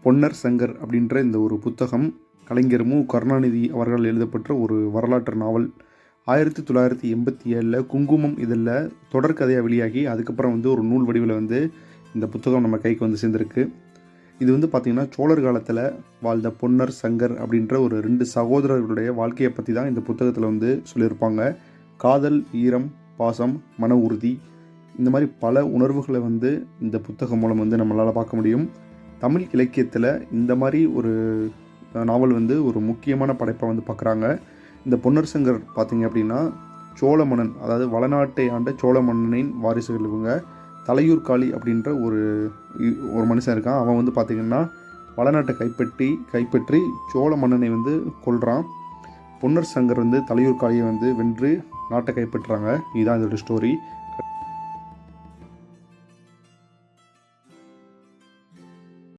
பொன்னர் சங்கர் அப்படின்ற இந்த ஒரு புத்தகம் கலைஞர் மு கருணாநிதி அவர்கள் எழுதப்பட்ட ஒரு வரலாற்று நாவல். 1987 குங்குமம் இதழில் தொடர்கதையாக வெளியாகி அதுக்கப்புறம் ஒரு நூல் வடிவில் இந்த புத்தகம் நம்ம கைக்கு சேர்ந்துருக்கு. இது பார்த்திங்கன்னா சோழர் காலத்தில் வாழ்ந்த பொன்னர் சங்கர் அப்படின்ற ஒரு 2 சகோதரர்களுடைய வாழ்க்கையை பற்றி தான் இந்த புத்தகத்தில் சொல்லியிருப்பாங்க. காதல், ஈரம், பாசம், மன உறுதி, இந்த மாதிரி பல உணர்வுகளை இந்த புத்தகம் மூலம் நம்மளால் பார்க்க முடியும். தமிழ் இலக்கியத்தில் இந்த மாதிரி ஒரு நாவல் ஒரு முக்கியமான படைப்பை பார்க்குறாங்க. இந்த பொன்னர் சங்கர் பார்த்திங்க அப்படின்னா சோழ மன்னன், அதாவது வளநாட்டை ஆண்ட சோழ மன்னனின் வாரிசுகள் இவங்க. தலையூர் காளி அப்படின்ற ஒரு மனுஷன் இருக்கான். அவன் பார்த்திங்கன்னா வளநாட்டை கைப்பற்றி சோழ மன்னனை கொல்றான். பொன்னர் சங்கர் தலையூர் காளியை வென்று நாட்டை கைப்பற்றுறாங்க. இதுதான் இதோட ஸ்டோரி.